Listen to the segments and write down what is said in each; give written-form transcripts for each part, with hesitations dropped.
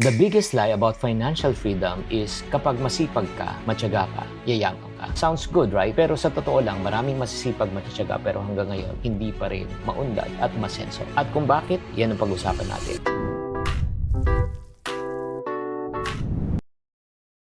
The biggest lie about financial freedom is kapag masipag ka, matyaga ka, yayaman ka. Sounds good, right? Pero sa totoo lang, maraming masisipag, matyaga pero hanggang ngayon, hindi pa rin maunlad at masenso. At kung bakit, yan ang pag-usapan natin.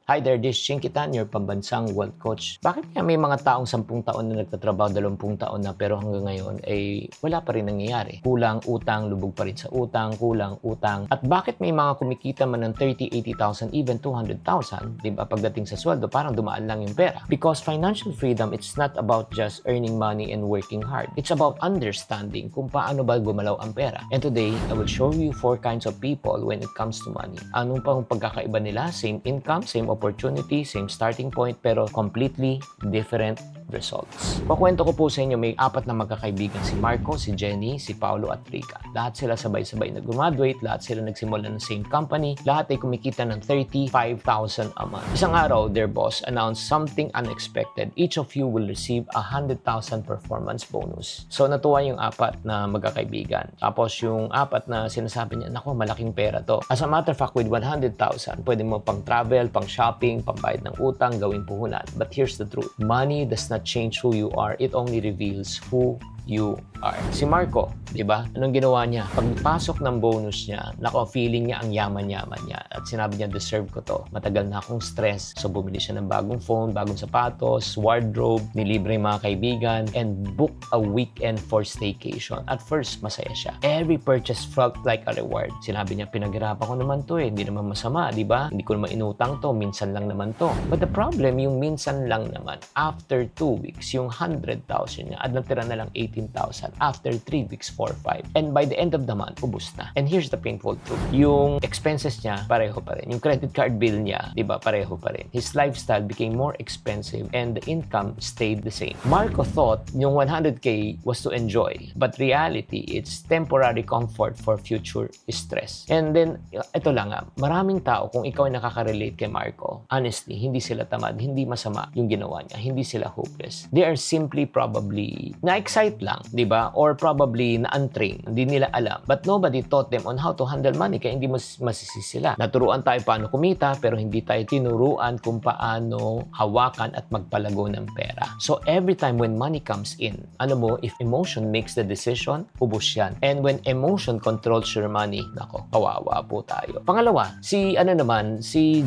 Hi there, this is Chinkitan, your pambansang wealth coach. Bakit kaya may mga taong 10 taon na nagtatrabaho, 20 taon na pero hanggang ngayon ay wala pa rin nangyayari? Kulang utang, lubog pa rin sa utang, kulang utang. At bakit may mga kumikita man ng 30, 80,000, even 200,000, di ba? Pagdating sa sweldo, parang dumaan lang yung pera. Because financial freedom, it's not about just earning money and working hard. It's about understanding kung paano ba gumalaw ang pera. And today, I will show you 4 kinds of people when it comes to money. Anong pang pagkakaiba nila? Same income, same opportunity, same starting point, pero completely different results. Pakwento ko po sa inyo, may 4 na magkakaibigan, si Marco, si Jenny, si Paulo at Rica. Lahat sila sabay-sabay nag-graduate, lahat sila nagsimula ng same company, lahat ay kumikita ng 35,000 a month. Isang araw, their boss announced something unexpected. Each of you will receive 100,000 performance bonus. So natuwa yung 4 na magkakaibigan. Tapos yung 4 na sinasabi niya, nako, malaking pera to. As a matter of fact, with 100,000, pwede mo pang travel, pang shopping, pambayad ng utang, gawing puhunan. But here's the truth. Money does not change who you are. It only reveals who you are. Si Marco, di ba? Anong ginawa niya? Pagpasok ng bonus niya, nako, feeling niya ang yaman-yaman niya. At sinabi niya, deserve ko to. Matagal na akong stress. So bumili siya ng bagong phone, bagong sapatos, wardrobe, nilibre yung mga kaibigan, and book a weekend for staycation. At first, masaya siya. Every purchase felt like a reward. Sinabi niya, pinaghirapan ko naman to eh. Hindi naman masama, di ba? Hindi ko naman inutang to. Minsan lang naman to. But the problem, yung minsan lang naman, after 2 weeks, yung 100,000 niya, at natira na lang 18,000. After 3 weeks, 4-5. And by the end of the month, ubus na. And here's the painful truth. Yung expenses niya, pareho pa rin. Yung credit card bill niya, di ba, pareho pa rin. His lifestyle became more expensive and the income stayed the same. Marco thought yung 100K was to enjoy. But reality, it's temporary comfort for future stress. And then, ito lang nga, maraming tao, kung ikaw ay nakaka-relate kay Marco, honestly, hindi sila tamad, hindi masama yung ginawa niya, hindi sila hopeless. They are simply probably na-excite lang, di ba? Or probably na-untrained, hindi nila alam. But nobody taught them on how to handle money, kaya hindi masisi sila. Naturuan tayo paano kumita, pero hindi tayo tinuruan kung paano hawakan at magpalago ng pera. So every time when money comes in, alam mo, if emotion makes the decision, ubos yan. And when emotion controls your money, nako, kawawa po tayo. Pangalawa, si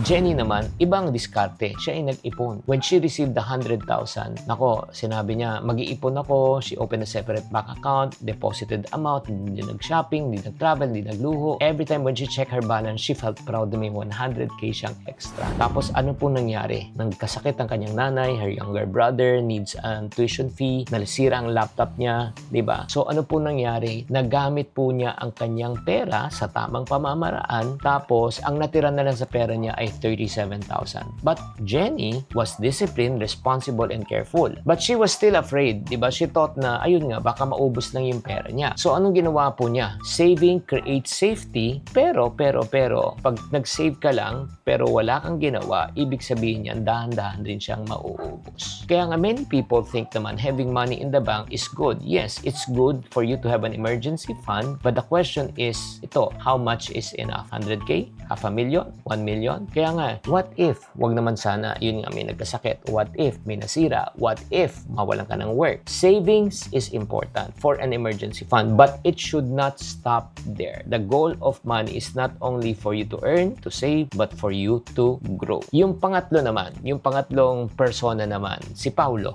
Jenny naman, ibang diskarte. Siya ay nag-ipon. When she received the 100,000, nako, sinabi niya, mag-iipon ako. She opened a separate bank account, deposited amount, hindi nag-shopping, hindi nag-travel, hindi nagluho. Every time when she checked her balance, she felt proud na may 100K siyang extra. Tapos ano po nangyari? Nagkasakit ang kanyang nanay, her younger brother needs an tuition fee, nalisira ang laptop niya, di ba? So ano po nangyari? Nagamit po niya ang kanyang pera sa tamang pamamaraan, tapos ang natira na lang sa pera niya ay 37,000. But Jenny was disciplined, responsible, and careful. But she was still afraid, di ba? She thought na, ayun nga, baka maubos lang yung pera niya. So anong ginawa po niya? Saving creates safety, pero, pag nag-save ka lang, pero wala kang ginawa, ibig sabihin niyan, dahan-dahan rin siyang mauubos. Kaya nga, many people think naman, having money in the bank is good. Yes, it's good for you to have an emergency fund, but the question is, ito, how much is enough? 100K? Half a million? 1 million? Kaya nga, what if, wag naman sana, yun nga, may nagkasakit. What if may nasira? What if mawalan ka ng work? Savings is important for an emergency fund, but it should not stop there. The goal of money is not only for you to earn, to save, but for you to grow. Yung pangatlo naman, yung pangatlong persona naman, si Paulo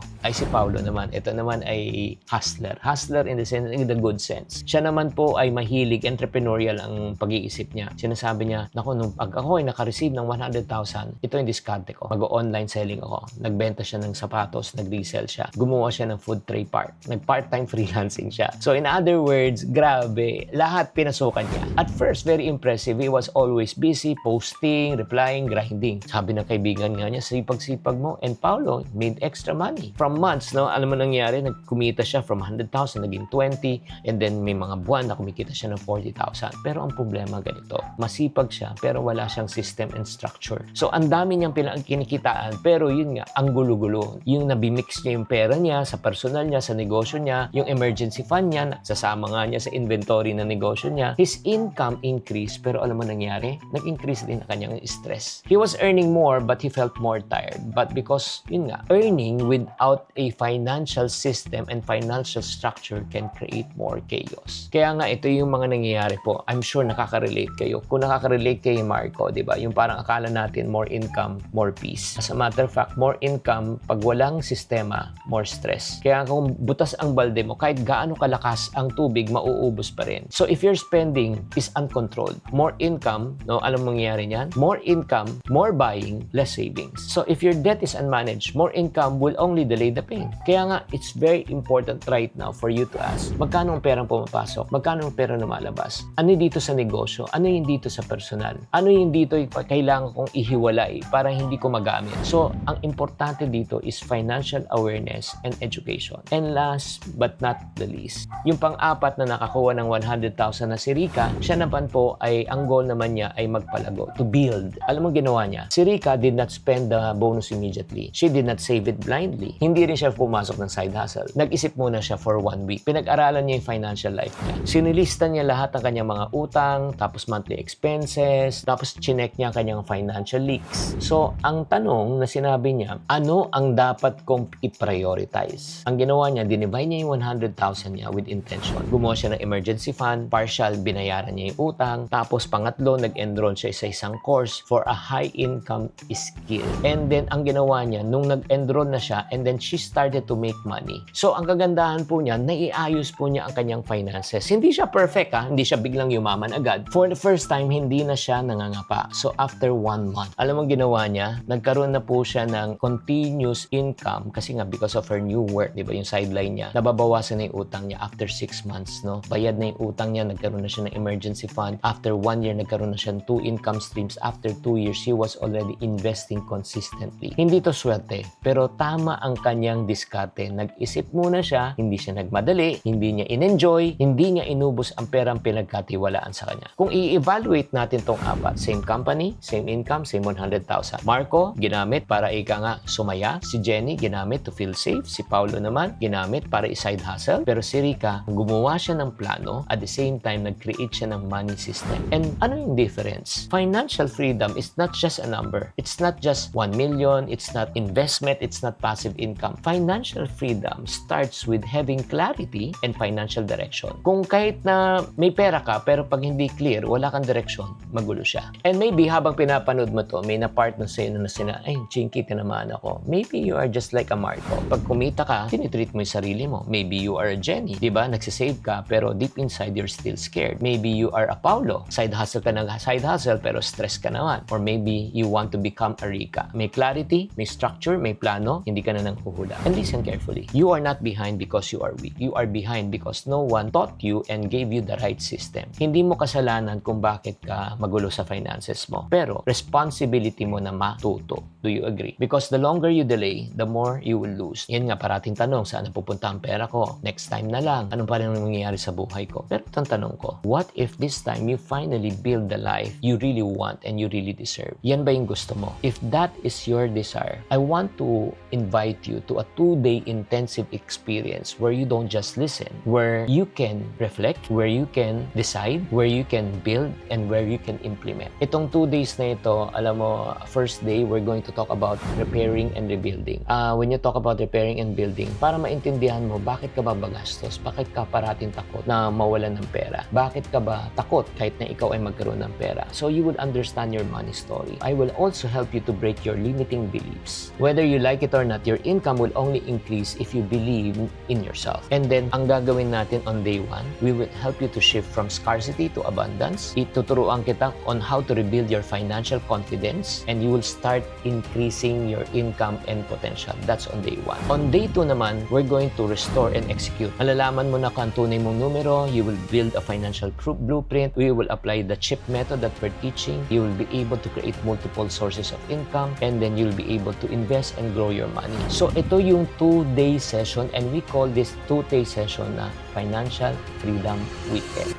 naman, ito naman ay hustler. Hustler in the good sense. Siya naman po ay mahilig, entrepreneurial ang pag-iisip niya. Sinasabi niya, naku, nung pag ako ay naka-receive ng 100,000, ito yung diskarte ko. Mag-online selling ako. Nagbenta siya ng sapatos, nag-resell siya. Gumawa siya ng food tray park. Nag-part-time freelancing siya. So in other words, grabe, lahat pinasukan niya. At first, very impressive. He was always busy, posting, replying, grinding. Sabi ng kaibigan nga niya, sipag-sipag mo. And Paulo made extra money. From months, no, alam mo nangyari, nagkumita siya from 100,000, naging 20, and then may mga buwan na kumikita siya ng 40,000. Pero ang problema ganito, masipag siya, siya pero wala siyang system and structure. So ang dami niyang kinikitaan pero yun nga, ang gulo-gulo. Yung nabimix niya yung pera niya sa personal niya, sa negosyo niya, yung emergency fund niya, sasama nga niya sa inventory ng negosyo niya. His income increased pero alam mo nangyari? Nag-increase din ang kanyang stress. He was earning more but he felt more tired. But because, yun nga, earning without a financial system and financial structure can create more chaos. Kaya nga, ito yung mga nangyayari po. I'm sure nakaka-relate kayo. Kung nakaka-relate kay Marco, di ba? Yung parang akala natin more income, more peace. As a matter of fact, more income, pag walang sistema, more stress. Kaya kung butas ang balde mo, kahit gaano kalakas ang tubig, mauubos pa rin. So if your spending is uncontrolled, more income, no, alam mo mangyayari niyan? More income, more buying, less savings. So if your debt is unmanaged, more income will only delay the pain. Kaya nga, it's very important right now for you to ask, magkano ang perang pumapasok? Magkano ang pera lumalabas? Ano dito sa negosyo? Ano yung dito sa personal? Ano yung dito kailangan kong ihiwalay para hindi ko magamit? So, ang importante dito is financial awareness and education. And last but not the least, yung pang-apat na nakakuha ng 100,000 na si Rika, siya naman po ay, ang goal naman niya ay magpalago, to build. Alam mo ginawa niya? Si Rika did not spend the bonus immediately. She did not save it blindly. Hindi rin siya pumasok ng side hustle. Nag-isip muna siya for 1 week. Pinag-aralan niya yung financial life niya. Sinilista niya lahat ng kanyang mga utang, tapos monthly expenses, tapos chinek niya kanyang financial leaks. So, ang tanong na sinabi niya, ano ang dapat kong i-prioritize? Ang ginawa niya, dinivide niya yung 100,000 niya with intention. Gumawa siya ng emergency fund, partial, binayaran niya yung utang, tapos pangatlo, nag-enroll siya sa isang course for a high-income skill. And then, ang ginawa niya, nung nag-enroll na siya, and then she started to make money. So, ang kagandahan po niya, naiayos po niya ang kanyang finances. Hindi siya perfect, hindi siya biglang yumaman agad. For the first time, hindi na siya nangangapa. So, after 1 month, alam mo ginawa niya? Nagkaroon na po siya ng continuous income kasi nga because of her new work, di ba, yung sideline niya, nababawasan na yung utang niya after 6 months, no? Bayad na yung utang niya, nagkaroon na siya ng emergency fund. After 1 year, nagkaroon na siya ng 2 income streams. After 2 years, he was already investing consistently. Hindi to swerte, pero tama ang kanyang diskarte. Nag-isip muna siya, hindi siya nagmadali, hindi niya in-enjoy, hindi niya inubos ang perang pinagkatiwalaan sa kanya. Kung i-evaluate natin tong apat, same company, same income, same 100,000. Marco, ginamit para ika nga sumaya. Si Jenny, ginamit to feel safe. Si Paulo naman, ginamit para i-side hustle. Pero si Rika, gumawa siya ng plano, at the same time, nag-create siya ng money system. And ano yung difference? Financial freedom is not just a number. It's not just 1 million, it's not investment, it's not passive income. Financial freedom starts with having clarity and financial direction. Kung kahit na may pera ka, pero pag hindi clear, wala kang direksyon, magulo siya. And maybe habang pinapanood mo to, may na-partner sa'yo na ay, Chinky, tinamaan ako. Maybe you are just like a Marco. Pag kumita ka, tinitreat mo yung sarili mo. Maybe you are a Jenny. Diba? Nagsisave ka, pero deep inside, you're still scared. Maybe you are a Paulo. Side hustle ka ng side hustle, pero stress ka naman. Or maybe you want to become a Rika. May clarity, may structure, may plano, hindi ka na nang huhula. And listen carefully. You are not behind because you are weak. You are behind because no one taught you and gave you the right system. Hindi mo kasalanan kung bakit ka magulo sa finances mo. Pero, responsibility mo na matuto. Do you agree? Because the longer you delay, the more you will lose. Yan nga, parating tanong, saan napupunta ang pera ko? Next time na lang. Anong pa rin mangyayari sa buhay ko? Pero itong tanong ko, what if this time you finally build the life you really want and you really deserve? Yan ba yung gusto mo? If that is your desire, I want to invite you to a 2-day intensive experience where you don't just listen, where you can reflect, where you can decide, where you can build, and where you can implement. Itong 2 days na ito, alam mo, first day, we're going to talk about repairing and rebuilding. When you talk about repairing and building, para maintindihan mo, bakit ka ba magastos? Bakit ka parating takot na mawalan ng pera? Bakit ka ba takot kahit na ikaw ay magkaroon ng pera? So you would understand your money story. I will also help you to break your limiting beliefs. Whether you like it or not, your income will only increase if you believe in yourself. And then, ang gagawin natin on day 1, we will help you to shift from scarcity to abundance. Ituturuan kita on how to rebuild your financial confidence, and you will start increasing your income and potential. That's on day 1. On day 2 naman, we're going to restore and execute. Malalaman mo na kung ang tunay mong numero, you will build a financial blueprint, we will apply the CHIP method that we're teaching, you will be able to create multiple sources of income, and then you'll be able to invest and grow your money. So ito yung 2-day session, and we call this 2-day session na Financial Freedom Weekend.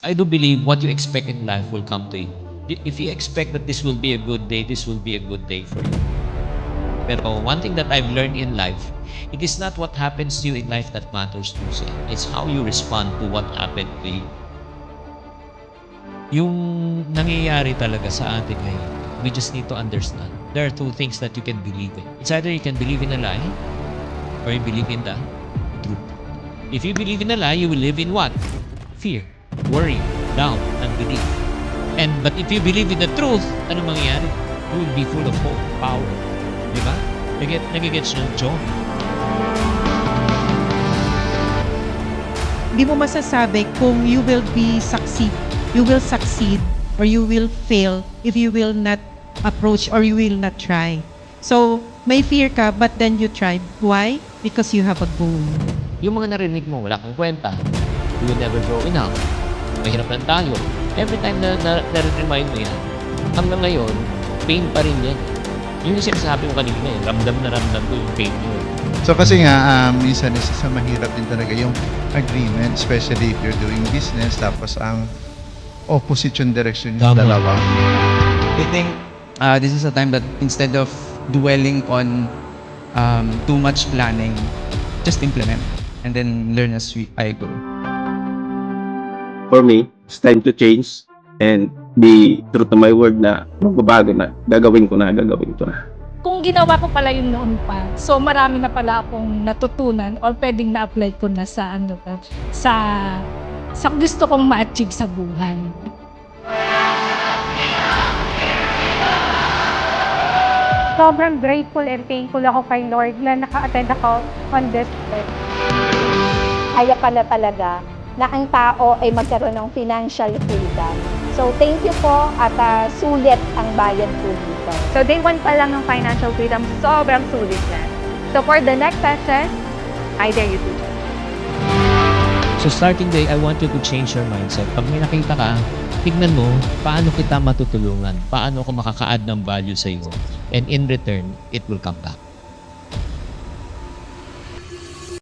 I do believe what you expect in life will come to you. If you expect that this will be a good day, this will be a good day for you. Pero one thing that I've learned in life, it is not what happens to you in life that matters most. It's how you respond to what happened to you. Yung nangyayari talaga sa atin ngayon, we just need to understand. There are two things that you can believe in. It's either you can believe in a lie or you believe in the truth. If you believe in a lie, you will live in what? Fear, worry, doubt, unbelief. But if you believe in the truth, ano mangyayari? You will be full of hope, power. Di ba? Nagigets ng John. Hindi mo masasabi kung you will succeed or you will fail if you will not approach or you will not try. So, may fear ka but then you try. Why? Because you have a goal. Yung mga narinig mo, wala kang kwenta. You will never grow enough. Mahirap lang tayo. Every time na remind mo yan, hanggang ngayon, pain pa rin yan. Yun yung sinasabi ko kanina eh. Ramdam na ramdam ko yung pain mo. So kasi nga, minsan isa sa mahirap din talaga yung agreement, especially if you're doing business, tapos ang opposite yung direction yung Tama. dalawa. I think this is a time that instead of dwelling on too much planning, just implement and then learn as I go. For me, it's time to change and be true to my word na magbabago na, gagawin ko na. Kung ginawa ko pala yun noon pa, so marami na pala akong natutunan or pwedeng na-apply ko na sa sa gusto kong ma-achieve sa buhay. Sobrang grateful and thankful ako kay Lord na naka-attend ako on this trip. Kaya pala talaga na ang tao ay magkaroon ng financial freedom. So, thank you po at sulit ang bayad po dito. So, day 1 pa lang ng financial freedom, sobrang sulit na. So, for the next session, I dare you to join. So starting day, I want you to change your mindset. Pag may nakita ka, tignan mo, paano kita matutulungan? Paano ako makaka-add ng value sa iyo? And in return, it will come back.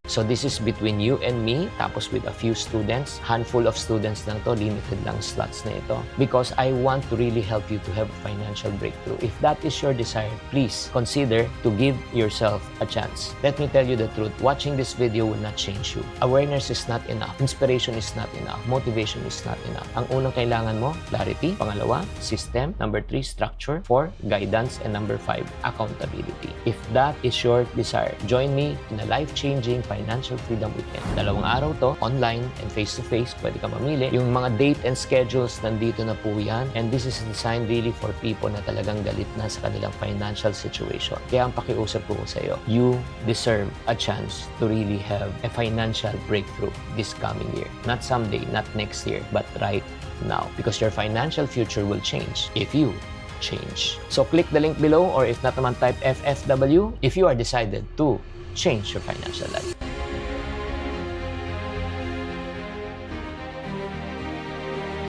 So this is between you and me, tapos with a few students. Handful of students lang to, limited lang slots na ito. Because I want to really help you to have a financial breakthrough. If that is your desire, please consider to give yourself a chance. Let me tell you the truth, watching this video will not change you. Awareness is not enough. Inspiration is not enough. Motivation is not enough. Ang unang kailangan mo, clarity. Pangalawa, system. Number 3, structure. 4, guidance. And number 5, accountability. If that is your desire, join me in a life-changing Financial Freedom Weekend. 2 araw to, online and face-to-face, pwede ka mamili. Yung mga date and schedules, nandito na po yan. And this is designed really for people na talagang galit na sa kanilang financial situation. Kaya ang pakiusap ko sa iyo, you deserve a chance to really have a financial breakthrough this coming year. Not someday, not next year, but right now. Because your financial future will change if you change. So click the link below, or if not naman, type FFW if you are decided to change your financial life.